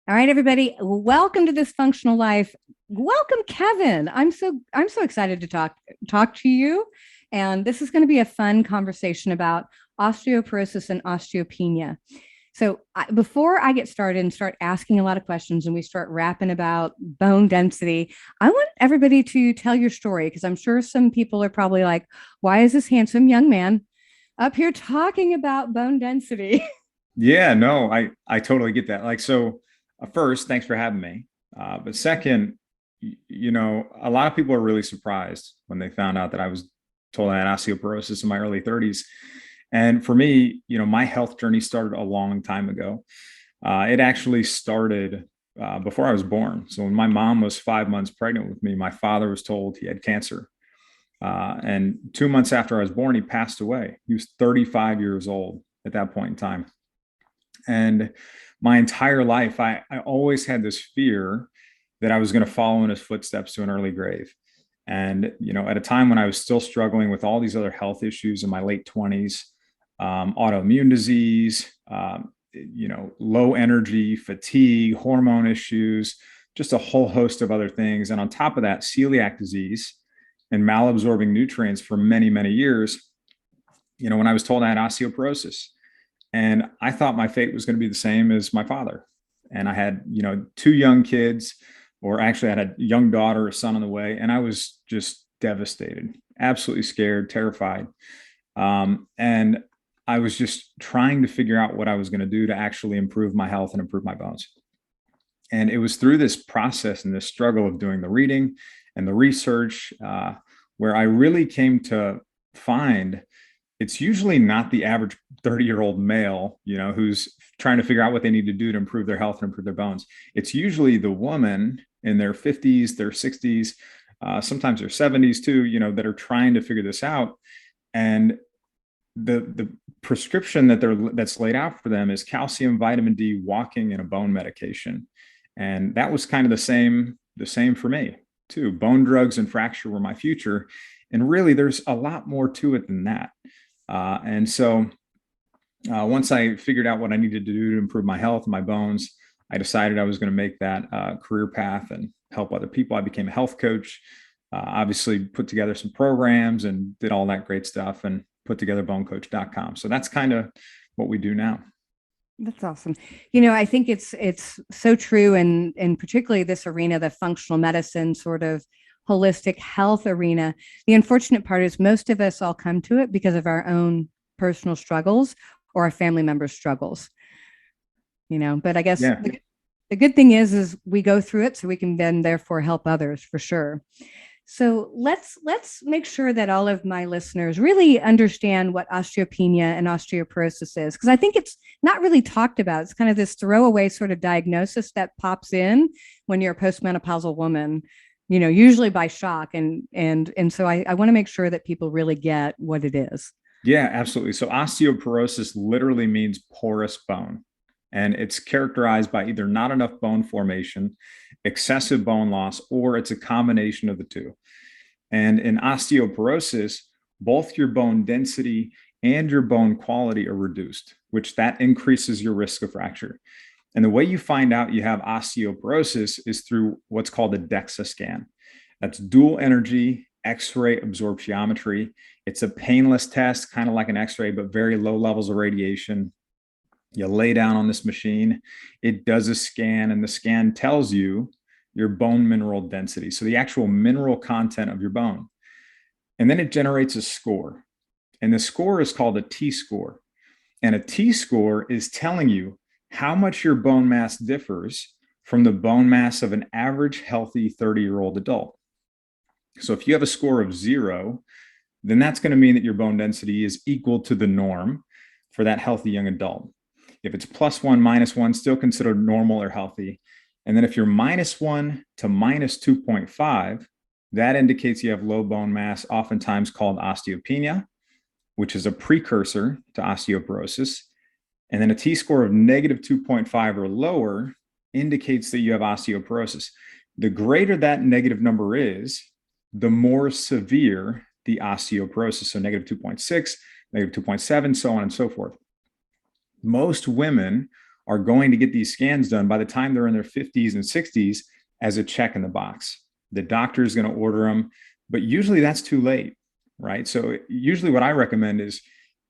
All right, everybody, welcome to This Functional Life. Welcome, Kevin. I'm so excited to talk to you, and this is going to be a fun conversation about osteoporosis and osteopenia. Before I get started and start asking a lot of questions and we start rapping about bone density, I want everybody to tell your story because I'm sure some people are probably like, "Why is this handsome young man up here talking about bone density?" Yeah, no, I totally get that. First, thanks for having me. But second, a lot of people are really surprised when they found out that I was told I had osteoporosis in my early 30s. And for me, my health journey started a long time ago. It actually started before I was born. So when my mom was 5 months pregnant with me, my father was told he had cancer. And 2 months after I was born, he passed away. He was 35 years old at that point in time. And my entire life, I always had this fear that I was going to follow in his footsteps to an early grave. And, at a time when I was still struggling with all these other health issues in my late 20s, autoimmune disease, low energy, fatigue, hormone issues, just a whole host of other things. And on top of that, celiac disease and malabsorbing nutrients for many, many years, when I was told I had osteoporosis. And I thought my fate was going to be the same as my father. And I had, two young kids, or actually I had a young daughter, a son on the way. And I was just devastated, absolutely scared, terrified. And I was just trying to figure out what I was going to do to actually improve my health and improve my bones. And it was through this process and this struggle of doing the reading and the research where I really came to find it's usually not the average 30-year-old male, who's trying to figure out what they need to do to improve their health and improve their bones. It's usually the woman in their 50s, their 60s, sometimes their 70s too, that are trying to figure this out. And the prescription that's laid out for them is calcium, vitamin D, walking, and a bone medication. And that was kind of the same for me too. Bone drugs and fracture were my future. And really, there's a lot more to it than that. Once I figured out what I needed to do to improve my health and my bones, I decided I was going to make that career path and help other people. I became a health coach, obviously put together some programs and did all that great stuff and put together bonecoach.com. So that's kind of what we do now. That's awesome. I think it's so true, and particularly this arena, the functional medicine sort of holistic health arena. The unfortunate part is most of us all come to it because of our own personal struggles or our family members' struggles. But I guess Yeah. the good thing is we go through it so we can then therefore help others for sure. So let's make sure that all of my listeners really understand what osteopenia and osteoporosis is, because I think it's not really talked about. It's kind of this throwaway sort of diagnosis that pops in when you're a postmenopausal woman, usually by shock. And so I want to make sure that people really get what it is. Yeah, absolutely. So osteoporosis literally means porous bone. And it's characterized by either not enough bone formation, excessive bone loss, or it's a combination of the two. And in osteoporosis, both your bone density and your bone quality are reduced, which that increases your risk of fracture. And the way you find out you have osteoporosis is through what's called a DEXA scan. That's dual energy X-ray absorptiometry. It's a painless test, kind of like an X-ray, but very low levels of radiation. You lay down on this machine, it does a scan, and the scan tells you your bone mineral density. So the actual mineral content of your bone. And then it generates a score. And the score is called a T-score. And a T-score is telling you how much your bone mass differs from the bone mass of an average healthy 30-year-old adult. So if you have a score of 0, then that's going to mean that your bone density is equal to the norm for that healthy young adult. If it's +1, -1, still considered normal or healthy. And then if you're -1 to -2.5, that indicates you have low bone mass, oftentimes called osteopenia, which is a precursor to osteoporosis. And then a T-score of -2.5 or lower indicates that you have osteoporosis. The greater that negative number is, the more severe the osteoporosis. So -2.6, -2.7, so on and so forth. Most women are going to get these scans done by the time they're in their 50s and 60s as a check in the box. The doctor is going to order them, but usually that's too late, right? So usually what I recommend is,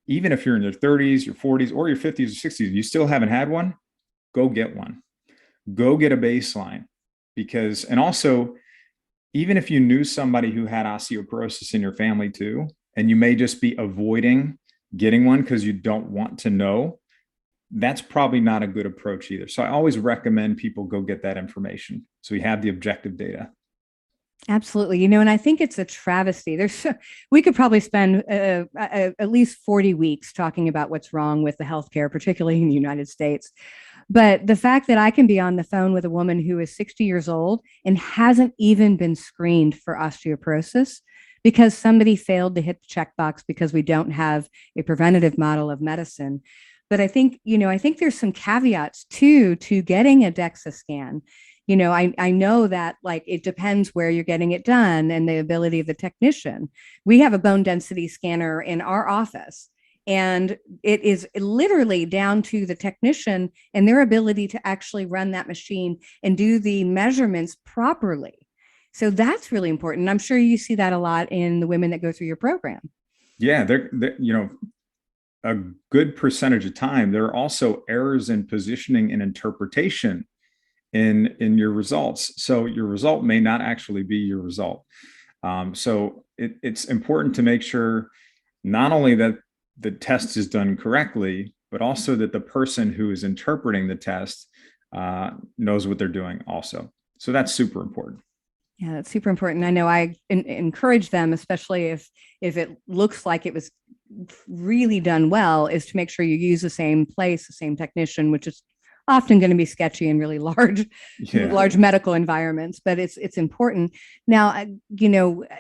even if you're in your 30s, your 40s, or your 50s or 60s, you still haven't had one, go get one. Go get a baseline. Because, and also, even if you knew somebody who had osteoporosis in your family too, and you may just be avoiding getting one because you don't want to know, that's probably not a good approach either. So I always recommend people go get that information so we have the objective data. Absolutely. And I think it's a travesty. We could probably spend at least 40 weeks talking about what's wrong with the healthcare, particularly in the United States. But the fact that I can be on the phone with a woman who is 60 years old and hasn't even been screened for osteoporosis because somebody failed to hit the checkbox because we don't have a preventative model of medicine. But I think there's some caveats too to getting a DEXA scan. I know that like it depends where you're getting it done and the ability of the technician. We have a bone density scanner in our office, and it is literally down to the technician and their ability to actually run that machine and do the measurements properly. So that's really important. I'm sure you see that a lot in the women that go through your program. Yeah, a good percentage of time, there are also errors in positioning and interpretation in your results. So your result may not actually be your result. So it's important to make sure not only that the test is done correctly, but also that the person who is interpreting the test knows what they're doing also. So that's super important. Yeah, that's super important. I know I encourage them, especially if it looks like it was really done well, is to make sure you use the same place, the same technician, which is often going to be sketchy in really large medical environments, but it's important. Now,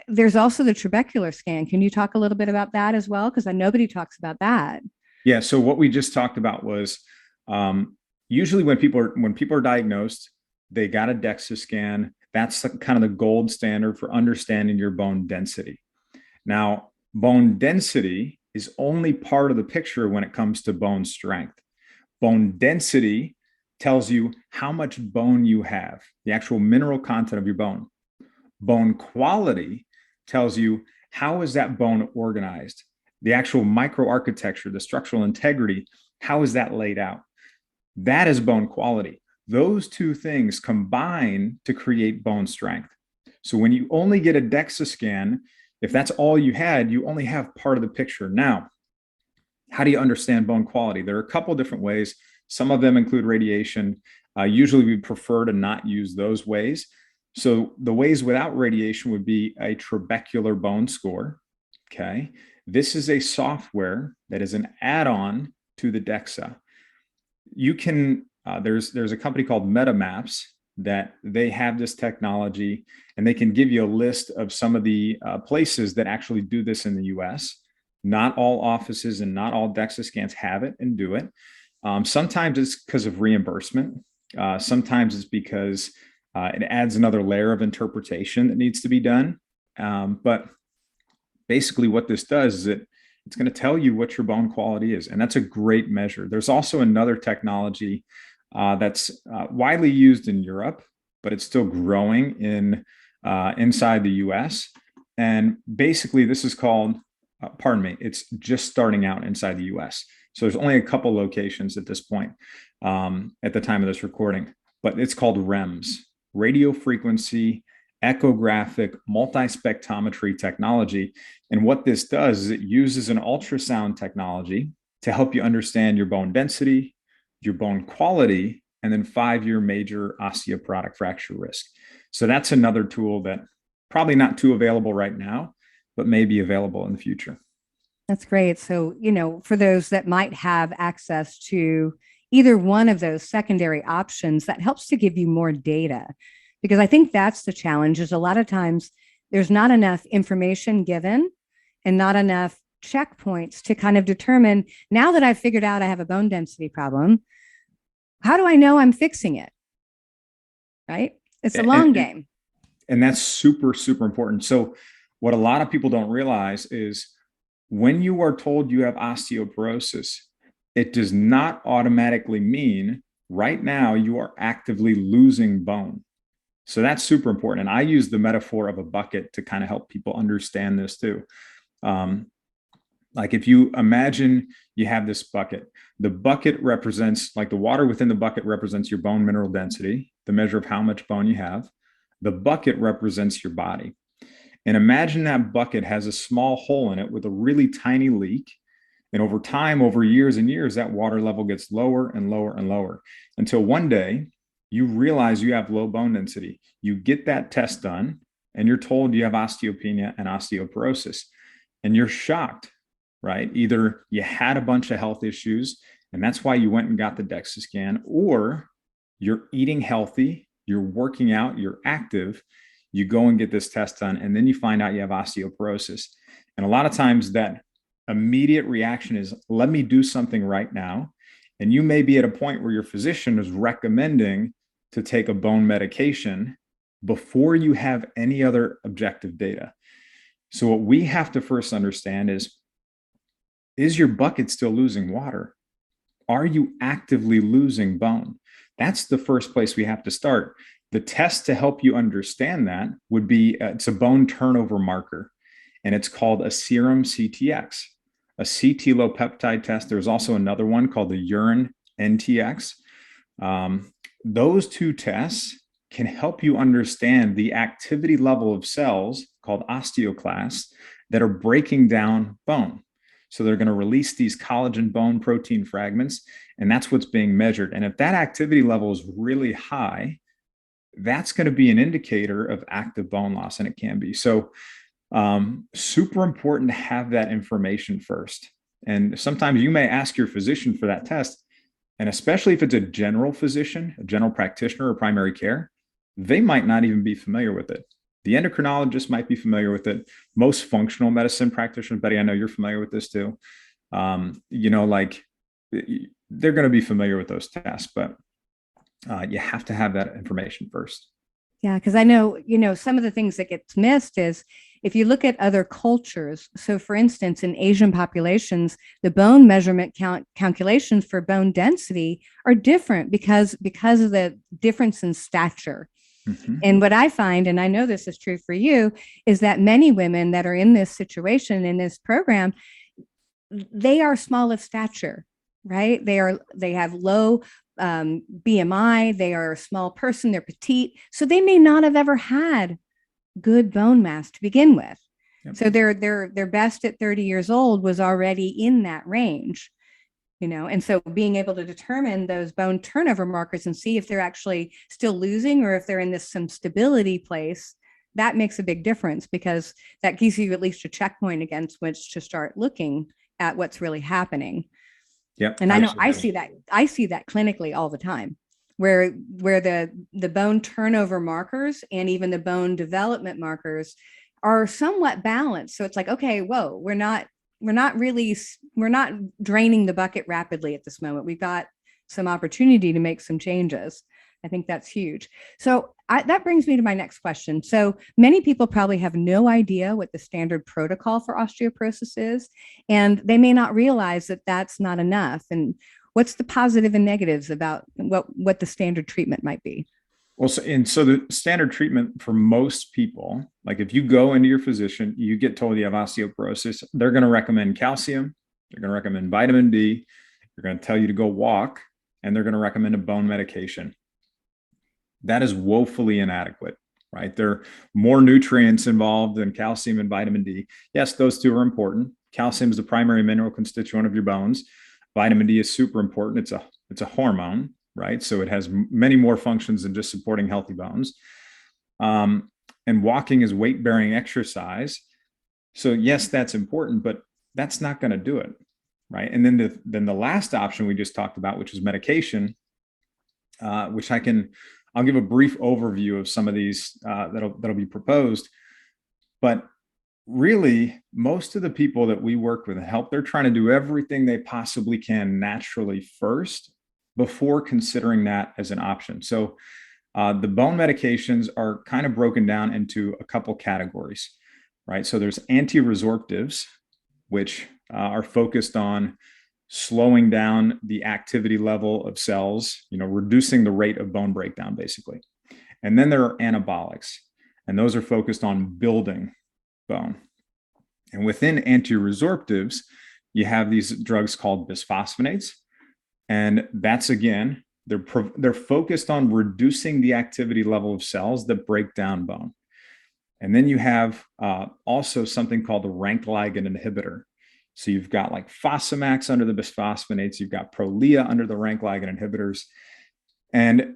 there's also the trabecular scan. Can you talk a little bit about that as well? Because nobody talks about that. Yeah. So what we just talked about was usually when people are diagnosed, they got a DEXA scan. That's kind of the gold standard for understanding your bone density. Now, bone density is only part of the picture when it comes to bone strength. Bone density tells you how much bone you have, the actual mineral content of your bone. Bone quality tells you how is that bone organized, the actual microarchitecture, the structural integrity, how is that laid out? That is bone quality. Those two things combine to create bone strength. So when you only get a DEXA scan, if that's all you had, you only have part of the picture. Now, how do you understand bone quality? There are a couple of different ways. Some of them include radiation. Usually we prefer to not use those ways. So the ways without radiation would be a trabecular bone score. Okay. This is a software that is an add-on to the DEXA. You can, there's a company called MetaMaps that they have this technology, and they can give you a list of some of the places that actually do this in the US. Not all offices and not all DEXA scans have it and do it. Sometimes it's because of reimbursement. Sometimes it's because it adds another layer of interpretation that needs to be done. But basically what this does is it's going to tell you what your bone quality is. And that's a great measure. There's also another technology that's widely used in Europe, but it's still growing inside the US. And basically this is called, it's just starting out inside the US. So there's only a couple locations at this point at the time of this recording, but it's called REMS, radio frequency echographic multispectrometry technology. And what this does is it uses an ultrasound technology to help you understand your bone density, your bone quality, and then 5-year major osteoporotic fracture risk. So that's another tool that probably not too available right now, but may be available in the future. That's great. So, for those that might have access to either one of those secondary options, that helps to give you more data. Because I think that's the challenge, is a lot of times there's not enough information given and not enough checkpoints to kind of determine, now that I've figured out I have a bone density problem, how do I know I'm fixing it? Right? It's a long game. And that's super, super important. So what a lot of people don't realize is when you are told you have osteoporosis, it does not automatically mean right now you are actively losing bone. So that's super important. And I use the metaphor of a bucket to kind of help people understand this too. Um, like if you imagine you have this bucket, the bucket represents, like the water within the bucket represents your bone mineral density, the measure of how much bone you have. The bucket represents your body. And imagine that bucket has a small hole in it with a really tiny leak. And over time, over years and years, that water level gets lower and lower and lower until one day you realize you have low bone density. You get that test done and you're told you have osteopenia and osteoporosis. And you're shocked, right? Either you had a bunch of health issues and that's why you went and got the DEXA scan, or you're eating healthy, you're working out, you're active, you go and get this test done, and then you find out you have osteoporosis. And a lot of times that immediate reaction is, let me do something right now. And you may be at a point where your physician is recommending to take a bone medication before you have any other objective data. So what we have to first understand is your bucket still losing water? Are you actively losing bone? That's the first place we have to start. The test to help you understand that would be, it's a bone turnover marker, and it's called a serum CTX, a CT low peptide test. There's also another one called the urine NTX. Those two tests can help you understand the activity level of cells called osteoclasts that are breaking down bone. So they're going to release these collagen bone protein fragments, and that's what's being measured. And if that activity level is really high, that's going to be an indicator of active bone loss, and it can be. So super important to have that information first. And sometimes you may ask your physician for that test, and especially if it's a general physician, a general practitioner or primary care, they might not even be familiar with it. The endocrinologist might be familiar with it. Most functional medicine practitioners, Betty, I know you're familiar with this too. Like they're going to be familiar with those tests, but you have to have that information first. Yeah, because I know, some of the things that gets missed is if you look at other cultures. So, for instance, in Asian populations, the bone measurement calculations for bone density are different because of the difference in stature. Mm-hmm. And what I find, and I know this is true for you, is that many women that are in this situation in this program, they are small of stature, right? They have low BMI, they are a small person, they're petite, so they may not have ever had good bone mass to begin with. Yep. So their best at 30 years old was already in that range. And so being able to determine those bone turnover markers and see if they're actually still losing or if they're in some stability place, that makes a big difference, because that gives you at least a checkpoint against which to start looking at what's really happening. Yep. And I know I see that clinically all the time, where the bone turnover markers and even the bone development markers are somewhat balanced. So it's like, okay, whoa, we're not draining the bucket rapidly at this moment. We've got some opportunity to make some changes. I think that's huge. So that brings me to my next question. So many people probably have no idea what the standard protocol for osteoporosis is, and they may not realize that that's not enough. And what's the positive and negatives about what the standard treatment might be? Well, so the standard treatment for most people, like if you go into your physician, you get told you have osteoporosis, they're going to recommend calcium, they're going to recommend vitamin D, they're going to tell you to go walk, and they're going to recommend a bone medication. That is woefully inadequate, right? There are more nutrients involved than calcium and vitamin D. Yes, those two are important. Calcium is the primary mineral constituent of your bones. Vitamin D is super important. It's a hormone, right? So it has many more functions than just supporting healthy bones. And walking is weight-bearing exercise. So yes, that's important, but that's not going to do it, right? And then the last option we just talked about, which is medication, which I'll give a brief overview of some of these that'll be proposed. But really, most of the people that we work with and help, they're trying to do everything they possibly can naturally first before considering that as an option. So the bone medications are kind of broken down into a couple categories, right? So there's anti-resorptives, which are focused on slowing down the activity level of cells, reducing the rate of bone breakdown, basically. And then there are anabolics, and those are focused on building bone. And within anti-resorptives, you have these drugs called bisphosphonates. And that's, again, they're focused on reducing the activity level of cells that break down bone. And then you have also something called the rank ligand inhibitor. So you've got like Fosamax under the bisphosphonates, you've got Prolia under the rank ligand inhibitors. And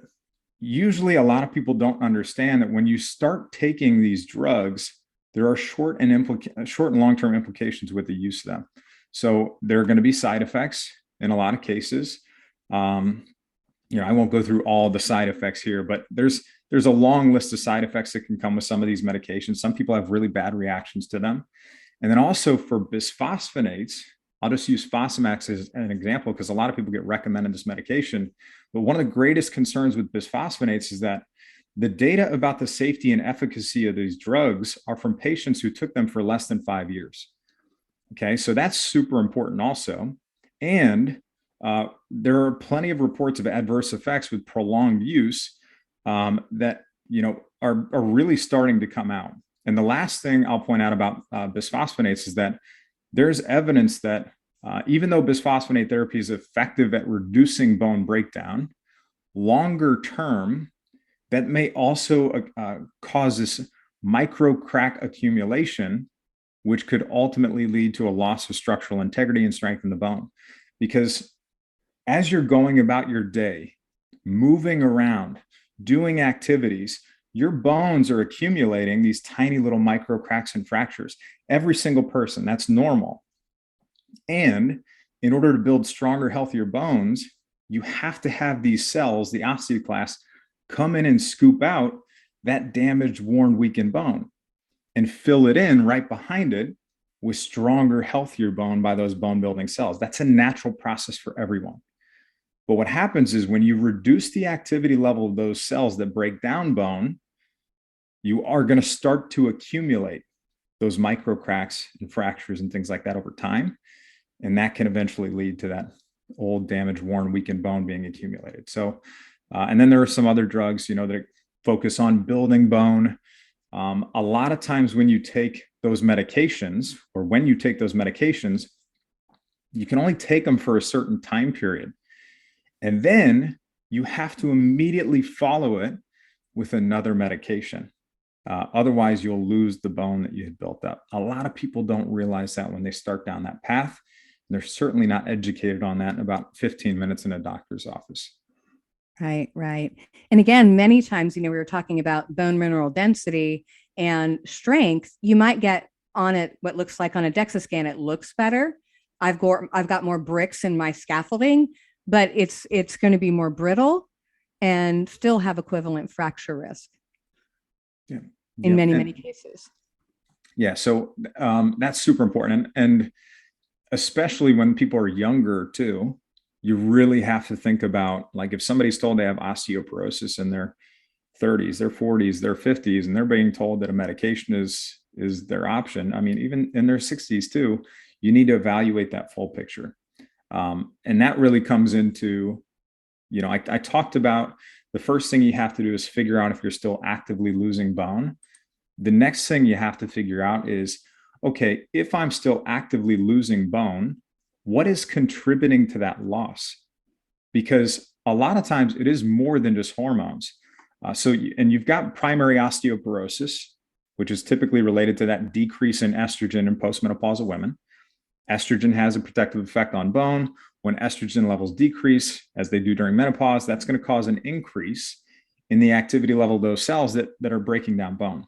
usually a lot of people don't understand that when you start taking these drugs, there are short and long-term implications with the use of them. So there are going to be side effects in a lot of cases. I won't go through all the side effects here, but there's a long list of side effects that can come with some of these medications. Some people have really bad reactions to them. And then also for bisphosphonates, I'll just use Fosamax as an example because a lot of people get recommended this medication. But one of the greatest concerns with bisphosphonates is that the data about the safety and efficacy of these drugs are from patients who took them for less than 5 years. Okay, so that's super important also. And there are plenty of reports of adverse effects with prolonged use that are really starting to come out. And the last thing I'll point out about bisphosphonates is that there's evidence that even though bisphosphonate therapy is effective at reducing bone breakdown, longer term, that may also cause this micro crack accumulation, which could ultimately lead to a loss of structural integrity and strength in the bone. Because as you're going about your day, moving around, doing activities, your bones are accumulating these tiny little micro cracks and fractures. Every single person, that's normal. And in order to build stronger, healthier bones, you have to have these cells, the osteoclasts, come in and scoop out that damaged, worn, weakened bone and fill it in right behind it with stronger, healthier bone by those bone building cells. That's a natural process for everyone. But what happens is when you reduce the activity level of those cells that break down bone, you are going to start to accumulate those micro cracks and fractures and things like that over time. And that can eventually lead to that old, damaged, worn, weakened bone being accumulated. So, and then there are some other drugs, that focus on building bone. A lot of times when you take those medications, you can only take them for a certain time period. And then you have to immediately follow it with another medication. Otherwise, you'll lose the bone that you had built up. A lot of people don't realize that when they start down that path. They're certainly not educated on that in about 15 minutes in a doctor's office. Right, right. And again, many times, we were talking about bone mineral density and strength. You might get on it what looks like on a DEXA scan, it looks better. I've got more bricks in my scaffolding, but it's going to be more brittle and still have equivalent fracture risk. Yeah. In many cases. Yeah. So that's super important. And especially when people are younger too, you really have to think about, like, if somebody's told they have osteoporosis in their 30s, their 40s, their 50s, and they're being told that a medication is their option. I mean, even in their 60s too, you need to evaluate that full picture. And that really comes into, I talked about the first thing you have to do is figure out if you're still actively losing bone. The next thing you have to figure out is, okay, if I'm still actively losing bone, what is contributing to that loss? Because a lot of times it is more than just hormones. And you've got primary osteoporosis, which is typically related to that decrease in estrogen in postmenopausal women. Estrogen has a protective effect on bone. When estrogen levels decrease, as they do during menopause, that's going to cause an increase in the activity level of those cells that are breaking down bone.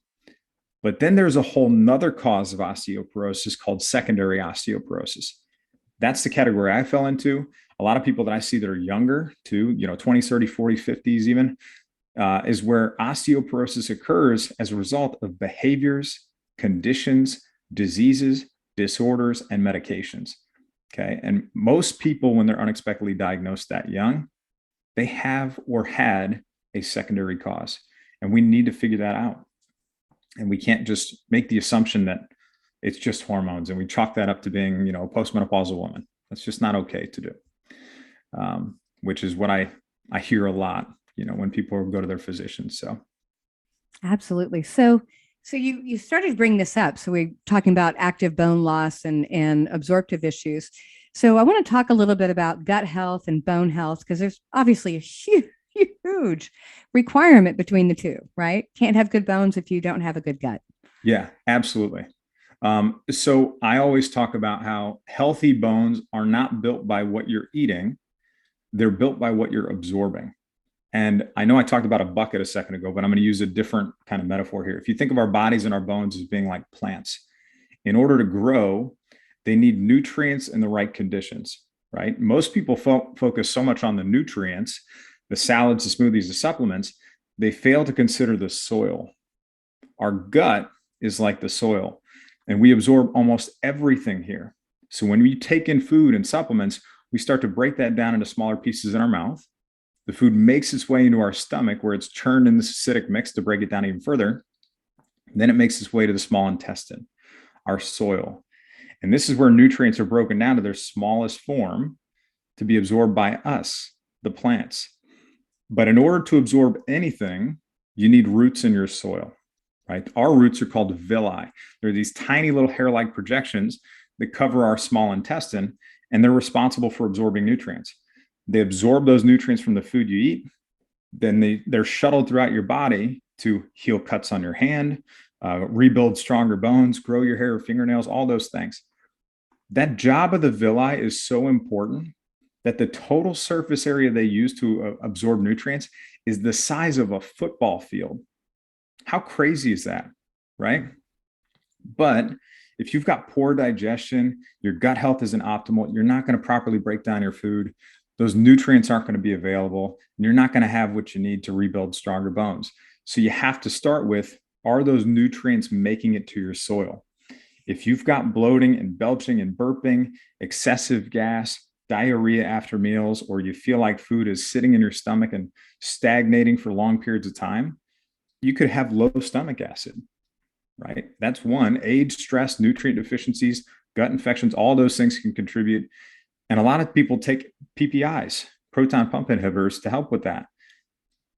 But then there's a whole nother cause of osteoporosis called secondary osteoporosis. That's the category I fell into. A lot of people that I see that are younger too, 20s, 30s, 40s, 50s even, is where osteoporosis occurs as a result of behaviors, conditions, diseases, disorders, and medications. Okay. And most people, when they're unexpectedly diagnosed that young, they have or had a secondary cause. And we need to figure that out. And we can't just make the assumption that it's just hormones and we chalk that up to being, a postmenopausal woman. That's just not okay to do, which is what I hear a lot, when people go to their physicians. So Absolutely. So you started to bring this up. So we're talking about active bone loss and absorptive issues. So I want to talk a little bit about gut health and bone health because there's obviously a huge requirement between the two, right? Can't have good bones if you don't have a good gut. yeah, absolutely. So I always talk about how healthy bones are not built by what you're eating, they're built by what you're absorbing. And I know I talked about a bucket a second ago, but I'm going to use a different kind of metaphor here. If you think of our bodies and our bones as being like plants, in order to grow, they need nutrients in the right conditions, right? Most people focus so much on the nutrients, the salads, the smoothies, the supplements, they fail to consider the soil. Our gut is like the soil, and we absorb almost everything here. So when we take in food and supplements, we start to break that down into smaller pieces in our mouth. The food makes its way into our stomach where it's churned in this acidic mix to break it down even further. Then it makes its way to the small intestine, our soil. And this is where nutrients are broken down to their smallest form to be absorbed by us, the plants. But in order to absorb anything, you need roots in your soil, right? Our roots are called villi. They're these tiny little hair-like projections that cover our small intestine, and they're responsible for absorbing nutrients. They absorb those nutrients from the food you eat. Then they're shuttled throughout your body to heal cuts on your hand, rebuild stronger bones, grow your hair or fingernails, all those things. That job of the villi is so important that the total surface area they use to absorb nutrients is the size of a football field. How crazy is that, right? But if you've got poor digestion, your gut health isn't optimal, you're not going to properly break down your food, those nutrients aren't going to be available, and you're not going to have what you need to rebuild stronger bones. So you have to start with, are those nutrients making it to your soil? If you've got bloating and belching and burping, excessive gas, diarrhea after meals, or you feel like food is sitting in your stomach and stagnating for long periods of time, you could have low stomach acid, right? That's one. Age, stress, nutrient deficiencies, gut infections, all those things can contribute. And a lot of people take PPIs, proton pump inhibitors, to help with that.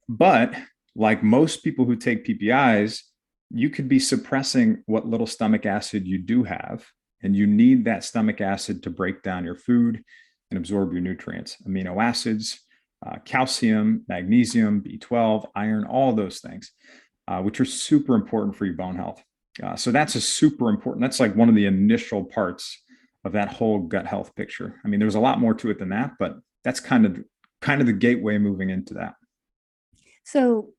But like most people who take PPIs, you could be suppressing what little stomach acid you do have. And you need that stomach acid to break down your food and absorb your nutrients, amino acids, calcium, magnesium, B12, iron, all those things, which are super important for your bone health. So that's that's like one of the initial parts of that whole gut health picture. I mean, there's a lot more to it than that, but that's kind of the gateway moving into that. So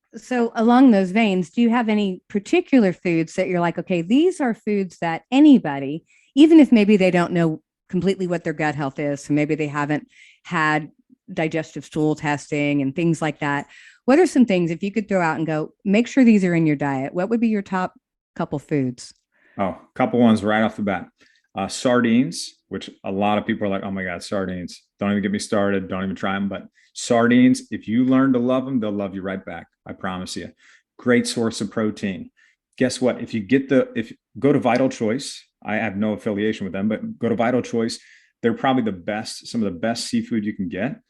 along those veins, do you have any particular foods that you're like, okay, these are foods that anybody, even if maybe they don't know completely what their gut health is, so maybe they haven't had digestive stool testing and things like that. What are some things, if you could throw out and go, make sure these are in your diet? What would be your top couple foods? Oh, a couple ones right off the bat. Sardines, which a lot of people are like, oh my God, sardines. Don't even get me started. Don't even try them. But sardines, if you learn to love them, they'll love you right back. I promise you. Great source of protein. Guess what? If go to Vital Choice, I have no affiliation with them, but go to Vital Choice. They're probably some of the best seafood you can get,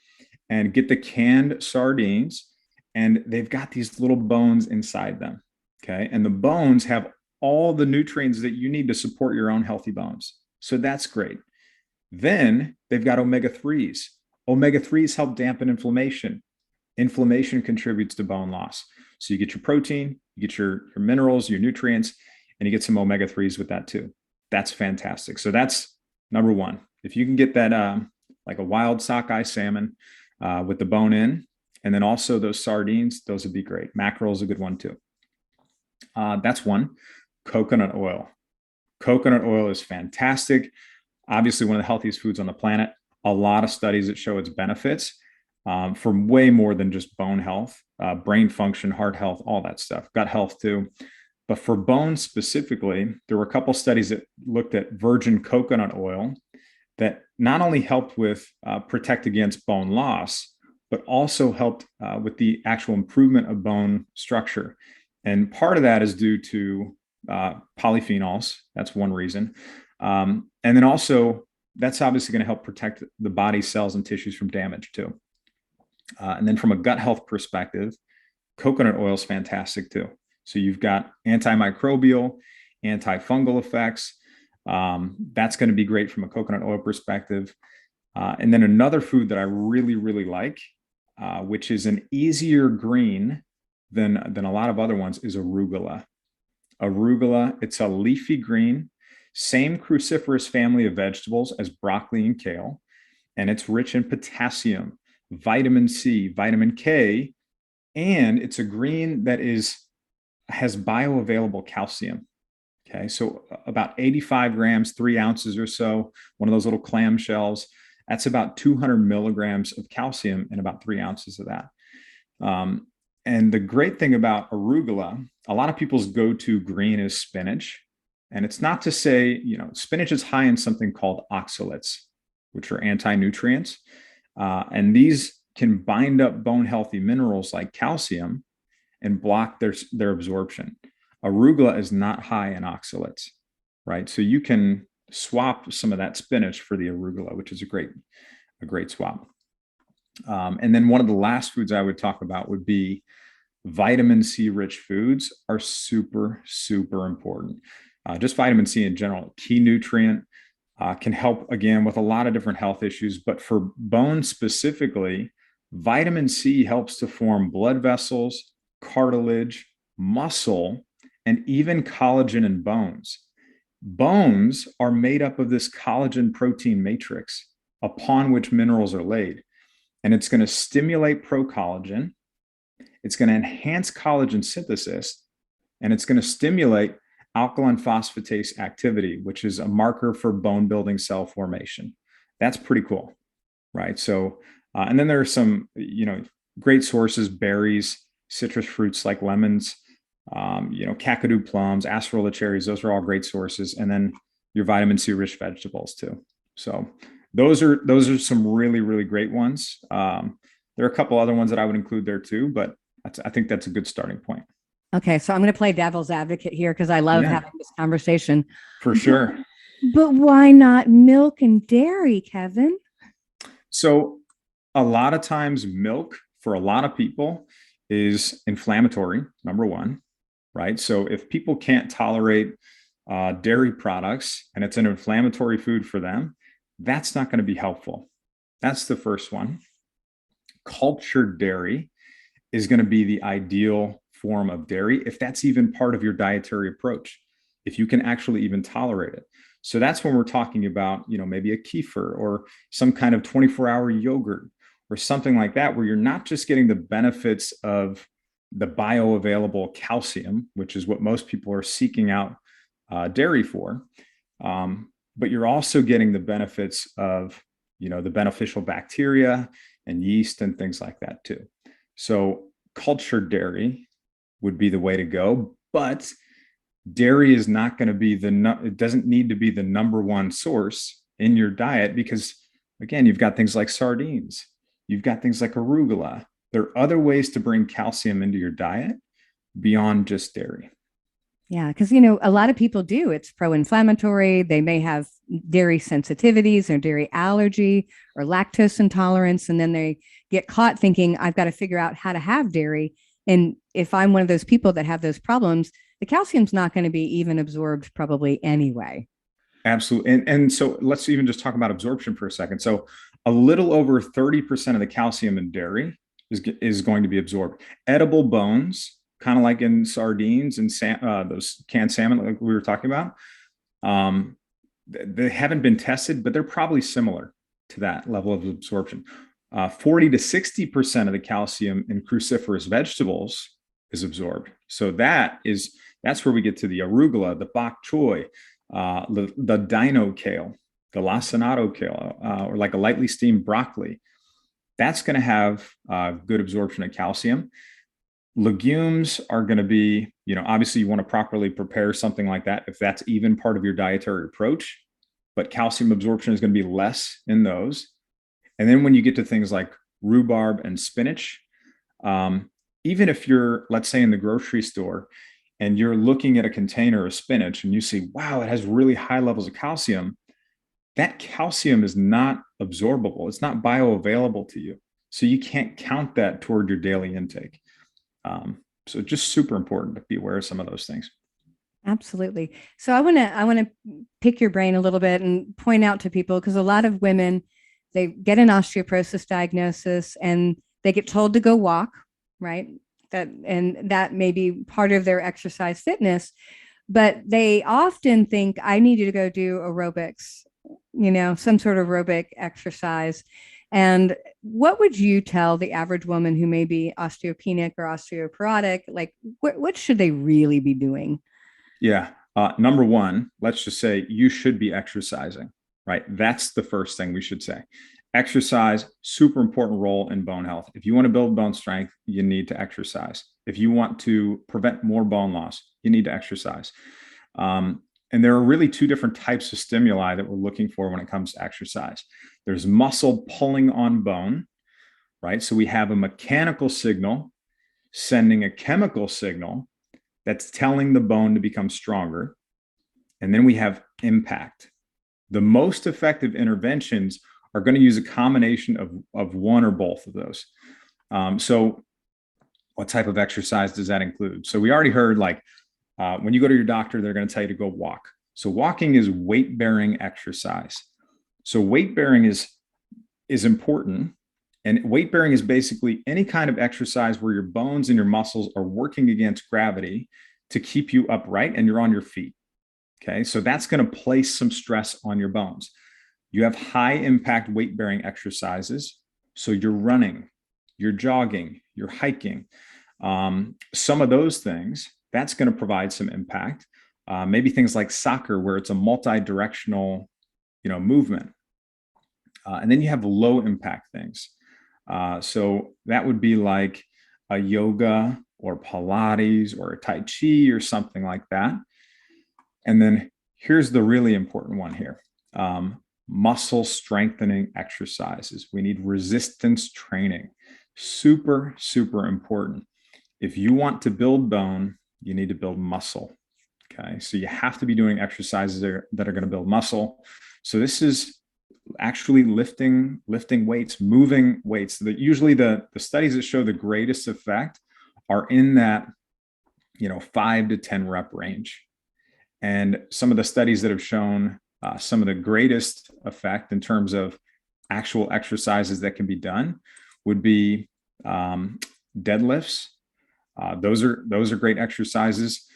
and get the canned sardines. And they've got these little bones inside them. Okay. And the bones have all the nutrients that you need to support your own healthy bones. So that's great. Then they've got omega 3s. Omega 3s help dampen inflammation. Inflammation contributes to bone loss. So you get your protein, you get your minerals, your nutrients, and you get some omega 3s with that too. That's fantastic. So that's number one. If you can get that, like a wild sockeye salmon with the bone in, and then also those sardines, those would be great. Mackerel is a good one too. That's one. Coconut oil. Coconut oil is fantastic. Obviously, one of the healthiest foods on the planet. A lot of studies that show its benefits for way more than just bone health, brain function, heart health, all that stuff, gut health too. But for bones specifically, there were a couple studies that looked at virgin coconut oil that not only helped with protect against bone loss, but also helped with the actual improvement of bone structure. And part of that is due to polyphenols. That's one reason. And then also that's obviously going to help protect the body cells and tissues from damage too. And then from a gut health perspective, coconut oil is fantastic too. So you've got antimicrobial, antifungal effects. That's going to be great from a coconut oil perspective. And then another food that I really, really like, which is an easier green than a lot of other ones, is arugula. Arugula, it's a leafy green, same cruciferous family of vegetables as broccoli and kale, and it's rich in potassium, vitamin C, vitamin K, and it's a green that has bioavailable calcium. Okay, so about 85 grams, 3 ounces or so, one of those little clam shells, that's about 200 milligrams of calcium in about 3 ounces of that. And the great thing about arugula, a lot of people's go-to green is spinach. And it's not to say, spinach is high in something called oxalates, which are anti-nutrients. And these can bind up bone healthy minerals like calcium and block their absorption. Arugula is not high in oxalates, right? So you can swap some of that spinach for the arugula, which is a great swap. And then one of the last foods I would talk about would be vitamin C rich foods are super, super important. Just vitamin C in general, key nutrient, can help again with a lot of different health issues, but for bone specifically, vitamin C helps to form blood vessels, cartilage, muscle, and even collagen in bones. Bones are made up of this collagen protein matrix upon which minerals are laid. And it's going to stimulate procollagen. It's going to enhance collagen synthesis, and it's going to stimulate alkaline phosphatase activity, which is a marker for bone building cell formation. That's pretty cool, right? So, and then there are some, great sources: berries, citrus fruits like lemons, kakadu plums, acerola cherries. Those are all great sources. And then your vitamin C rich vegetables too. So those are some really, really great ones. There are a couple other ones that I would include there too, but I think that's a good starting point. Okay, so I'm going to play devil's advocate here because I love having this conversation. For sure. But why not milk and dairy, Kevin? So a lot of times milk for a lot of people is inflammatory, number one, right? So if people can't tolerate dairy products and it's an inflammatory food for them, that's not going to be helpful. That's the first one. Cultured dairy is going to be the ideal form of dairy if that's even part of your dietary approach, if you can actually even tolerate it. So that's when we're talking about, maybe a kefir or some kind of 24-hour yogurt or something like that, where you're not just getting the benefits of the bioavailable calcium, which is what most people are seeking out dairy for, but you're also getting the benefits of, the beneficial bacteria and yeast and things like that too. So cultured dairy would be the way to go, but dairy is not going to be it doesn't need to be the number one source in your diet, because again, you've got things like sardines, you've got things like arugula. There are other ways to bring calcium into your diet beyond just dairy. Yeah, because a lot of people do. It's pro-inflammatory. They may have dairy sensitivities or dairy allergy or lactose intolerance, and then they get caught thinking, I've got to figure out how to have dairy. And if I'm one of those people that have those problems, the calcium's not going to be even absorbed probably anyway. Absolutely. And so let's even just talk about absorption for a second. So a little over 30% of the calcium in dairy is going to be absorbed. Edible bones, kind of like in sardines and those canned salmon, like we were talking about, they haven't been tested, but they're probably similar to that level of absorption. 40 to 60% of the calcium in cruciferous vegetables is absorbed. So that's where we get to the arugula, the bok choy, the dino kale, the lacinato kale, or like a lightly steamed broccoli. That's going to have good absorption of calcium. Legumes are going to be, obviously you want to properly prepare something like that if that's even part of your dietary approach, but calcium absorption is going to be less in those. And then when you get to things like rhubarb and spinach, even if you're, let's say, in the grocery store and you're looking at a container of spinach and you see, wow, it has really high levels of calcium, that calcium is not absorbable. It's not bioavailable to you. So you can't count that toward your daily intake. So just super important to be aware of some of those things. Absolutely. So I want to pick your brain a little bit and point out to people, because a lot of women, they get an osteoporosis diagnosis and they get told to go walk, right? That may be part of their exercise fitness, but they often think I need to go do aerobics, some sort of aerobic exercise. And what would you tell the average woman who may be osteopenic or osteoporotic? Like, what should they really be doing? Yeah. Number one, let's just say you should be exercising, right? That's the first thing we should say. Exercise, super important role in bone health. If you want to build bone strength, you need to exercise. If you want to prevent more bone loss, you need to exercise. And there are really two different types of stimuli that we're looking for when it comes to exercise. There's muscle pulling on bone, right? So we have a mechanical signal sending a chemical signal that's telling the bone to become stronger. And then we have impact. The most effective interventions are going to use a combination of one or both of those. So what type of exercise does that include? So we already heard, like, when you go to your doctor, they're going to tell you to go walk. So walking is weight-bearing exercise. So weight-bearing is important. And weight-bearing is basically any kind of exercise where your bones and your muscles are working against gravity to keep you upright and you're on your feet. Okay, so that's going to place some stress on your bones. You have high impact weight-bearing exercises. So you're running, you're jogging, you're hiking. Some of those things, that's going to provide some impact. Maybe things like soccer, where it's a multi-directional, movement. And then you have low impact things. So that would be like a yoga or Pilates or a Tai Chi or something like that. And then here's the really important one here. Muscle strengthening exercises. We need resistance training. Super, super important. If you want to build bone, you need to build muscle. Okay, so you have to be doing exercises that are going to build muscle. So this is actually lifting weights, moving weights. Usually the studies that show the greatest effect are in that 5 to 10 rep range. And some of the studies that have shown some of the greatest effect in terms of actual exercises that can be done would be deadlifts. Those are great exercises.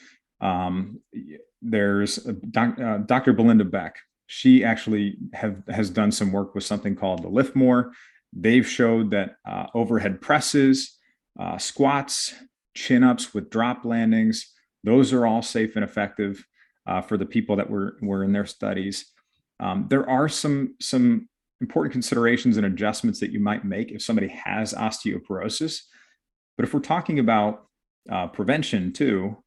There's Dr. Belinda Beck. She actually has done some work with something called the Lift More. They've showed that overhead presses, squats, chin-ups with drop landings, those are all safe and effective for the people that were in their studies. There are some important considerations and adjustments that you might make if somebody has osteoporosis. But if we're talking about prevention too,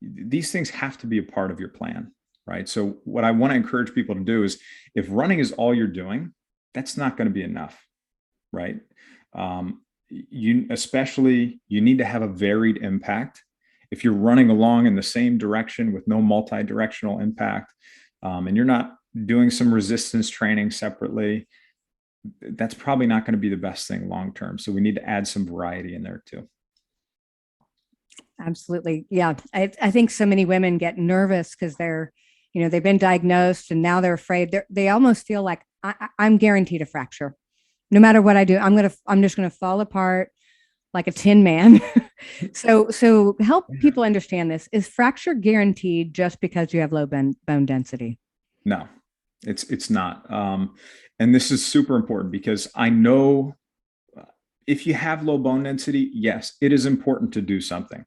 these things have to be a part of your plan, right? So what I want to encourage people to do is, if running is all you're doing, that's not going to be enough, right? You need to have a varied impact. If you're running along in the same direction with no multi-directional impact, and you're not doing some resistance training separately, that's probably not going to be the best thing long term. So we need to add some variety in there too. Absolutely. Yeah. I think so many women get nervous because they've been diagnosed and now they're afraid. They almost feel like I'm guaranteed a fracture. No matter what I do, I'm just going to fall apart like a tin man. So help people understand this. Is fracture guaranteed just because you have low bone density? No, it's not. And this is super important, because I know if you have low bone density, yes, it is important to do something.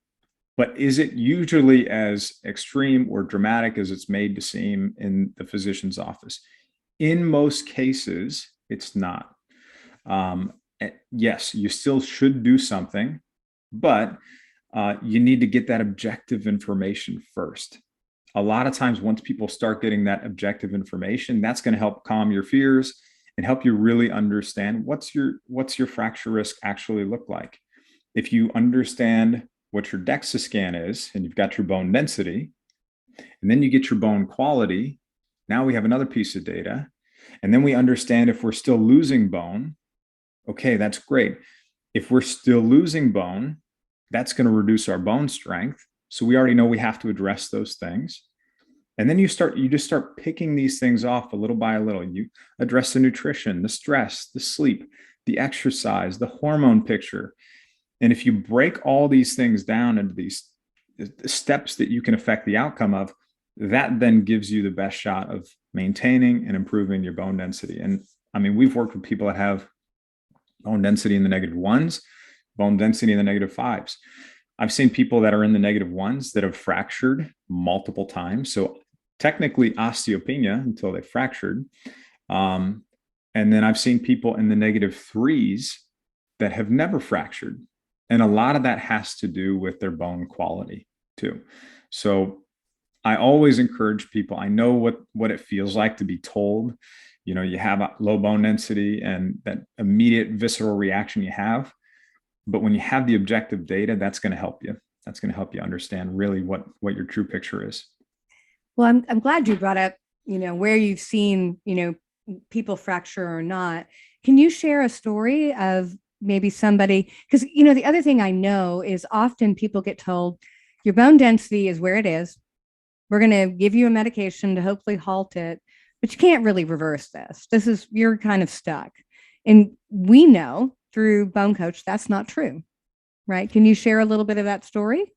But is it usually as extreme or dramatic as it's made to seem in the physician's office? In most cases, it's not. Yes, you still should do something, but you need to get that objective information first. A lot of times, once people start getting that objective information, that's going to help calm your fears and help you really understand what's your fracture risk actually look like. If you understand what your DEXA scan is, and you've got your bone density, and then you get your bone quality, now we have another piece of data. And then we understand if we're still losing bone, okay, that's great. If we're still losing bone, that's going to reduce our bone strength. So we already know we have to address those things. And then you just start picking these things off a little by a little. You address the nutrition, the stress, the sleep, the exercise, the hormone picture. And if you break all these things down into these steps that you can affect the outcome of, that then gives you the best shot of maintaining and improving your bone density. And I mean, we've worked with people that have bone density in the -1s, bone density in the -5s. I've seen people that are in the -1s that have fractured multiple times. So technically osteopenia until they fractured. And then I've seen people in the -3s that have never fractured. And a lot of that has to do with their bone quality too. So I always encourage people, I know what it feels like to be told, you have a low bone density and that immediate visceral reaction you have. But when you have the objective data, that's going to help you. That's going to help you understand really what your true picture is. Well, I'm glad you brought up, where you've seen, people fracture or not. Can you share a story of maybe somebody? Because, the other thing I know is often people get told your bone density is where it is. We're going to give you a medication to hopefully halt it, but you can't really reverse this. You're kind of stuck. And we know through Bone Coach, that's not true, right? Can you share a little bit of that story?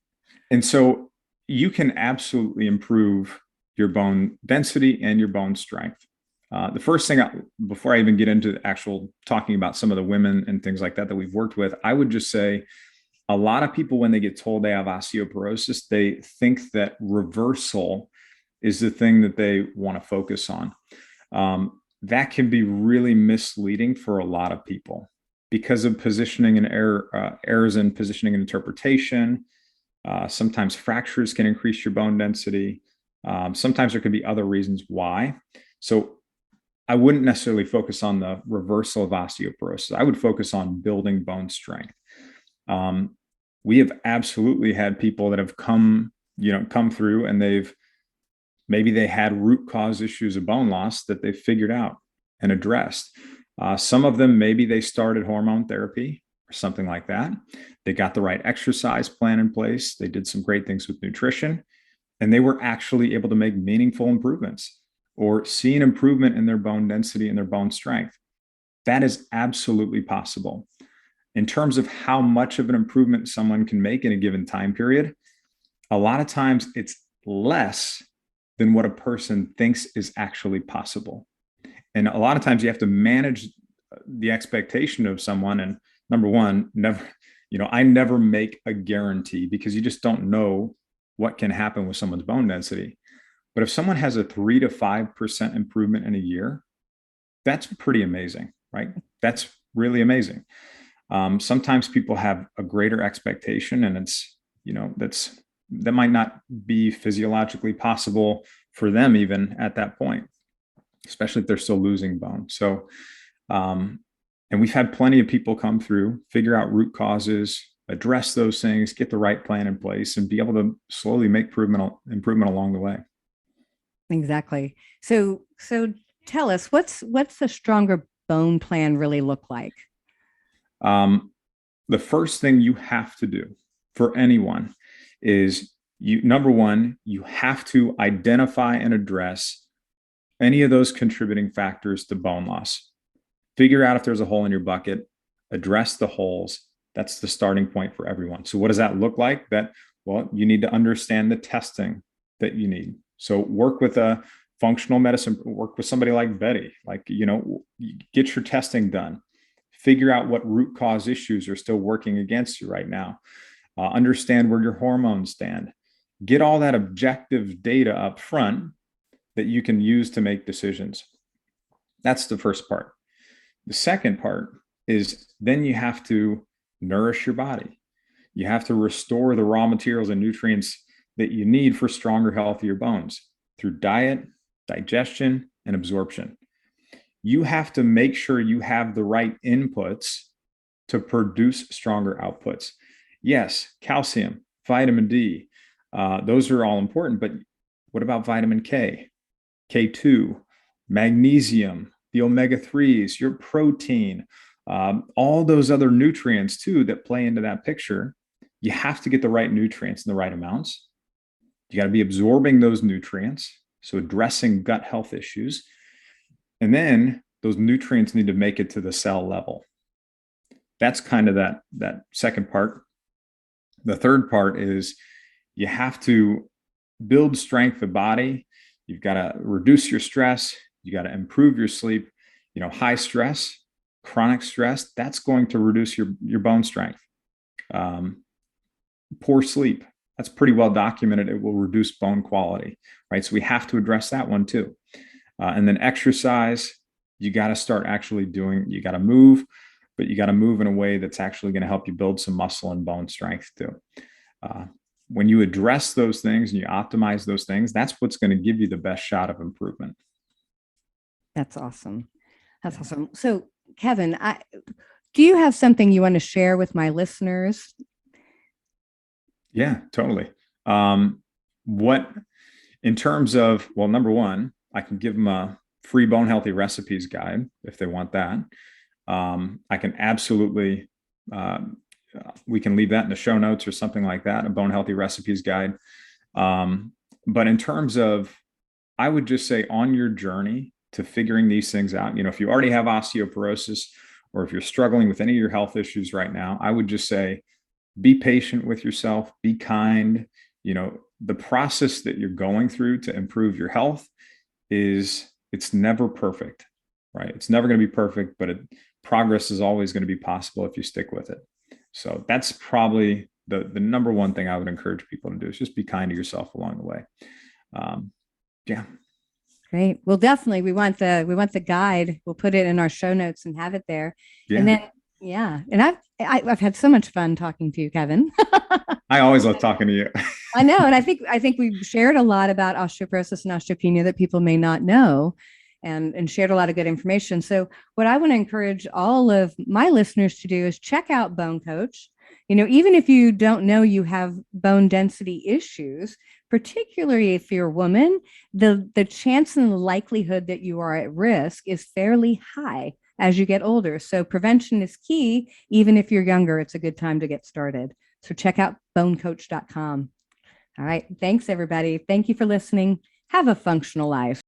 And so you can absolutely improve your bone density and your bone strength. The first thing, before I even get into the actual talking about some of the women and things like that we've worked with, I would just say a lot of people, when they get told they have osteoporosis, they think that reversal is the thing that they want to focus on. That can be really misleading for a lot of people because of positioning and errors in positioning and interpretation. Sometimes fractures can increase your bone density. Sometimes there could be other reasons why. So I wouldn't necessarily focus on the reversal of osteoporosis. I would focus on building bone strength. We have absolutely had people that have come through and maybe they had root cause issues of bone loss that they figured out and addressed. Some of them, maybe they started hormone therapy or something like that. They got the right exercise plan in place. They did some great things with nutrition, and they were actually able to make meaningful improvements or see an improvement in their bone density and their bone strength. That is absolutely possible. In terms of how much of an improvement someone can make in a given time period, a lot of times it's less than what a person thinks is actually possible. And a lot of times you have to manage the expectation of someone. And number one, I never make a guarantee because you just don't know what can happen with someone's bone density. But if someone has a 3 to 5% improvement in a year, that's pretty amazing, right? That's really amazing. Sometimes people have a greater expectation, and that might not be physiologically possible for them even at that point, especially if they're still losing bone. So, and we've had plenty of people come through, figure out root causes, address those things, get the right plan in place, and be able to slowly make improvement along the way. Exactly. So tell us, what's the stronger bone plan really look like? The first thing you have to do for anyone is number one, you have to identify and address any of those contributing factors to bone loss. Figure out if there's a hole in your bucket, address the holes. That's the starting point for everyone. So what does that look like? You need to understand the testing that you need. So work with a functional medicine, work with somebody like Betty, get your testing done. Figure out what root cause issues are still working against you right now. Understand where your hormones stand. Get all that objective data up front that you can use to make decisions. That's the first part. The second part is then you have to nourish your body. You have to restore the raw materials and nutrients that you need for stronger, healthier bones through diet, digestion, and absorption. You have to make sure you have the right inputs to produce stronger outputs. Yes, calcium, vitamin D, those are all important, but what about vitamin K, K2, magnesium, the omega-3s, your protein, all those other nutrients too that play into that picture. You have to get the right nutrients in the right amounts. You got to be absorbing those nutrients, so addressing gut health issues. And then those nutrients need to make it to the cell level. That's kind of that second part. The third part is you have to build strength of body. You've got to reduce your stress. You got to improve your sleep. High stress, chronic stress, that's going to reduce your bone strength. Poor sleep, that's pretty well documented. It will reduce bone quality, right? So we have to address that one too. And then exercise, you got to start actually doing, you got to move, but you got to move in a way that's actually going to help you build some muscle and bone strength too. When you address those things and you optimize those things, that's what's going to give you the best shot of improvement. That's awesome. That's awesome. So, Kevin, do you have something you want to share with my listeners? Yeah, totally. What, in terms of, well, number one, I can give them a free bone healthy recipes guide if they want that. I can absolutely, we can leave that in the show notes or something like that, a bone healthy recipes guide. But in terms of, I would just say on your journey to figuring these things out, if you already have osteoporosis or if you're struggling with any of your health issues right now, I would just say, be patient with yourself, be kind. The process that you're going through to improve your health it's never perfect, right? It's never going to be perfect, but progress is always going to be possible if you stick with it. So that's probably the number one thing I would encourage people to do, is just be kind to yourself along the way. Yeah. Great. Well, definitely we want the guide. We'll put it in our show notes and have it there. Yeah. And then, yeah. And I've had so much fun talking to you, Kevin. I always love talking to you. I know. And I think we've shared a lot about osteoporosis and osteopenia that people may not know, and shared a lot of good information. So what I want to encourage all of my listeners to do is check out Bone Coach. Even if you don't know you have bone density issues, particularly if you're a woman, the chance and the likelihood that you are at risk is fairly high as you get older. So prevention is key. Even if you're younger, it's a good time to get started. So check out bonecoach.com. All right. Thanks, everybody. Thank you for listening. Have a functional life.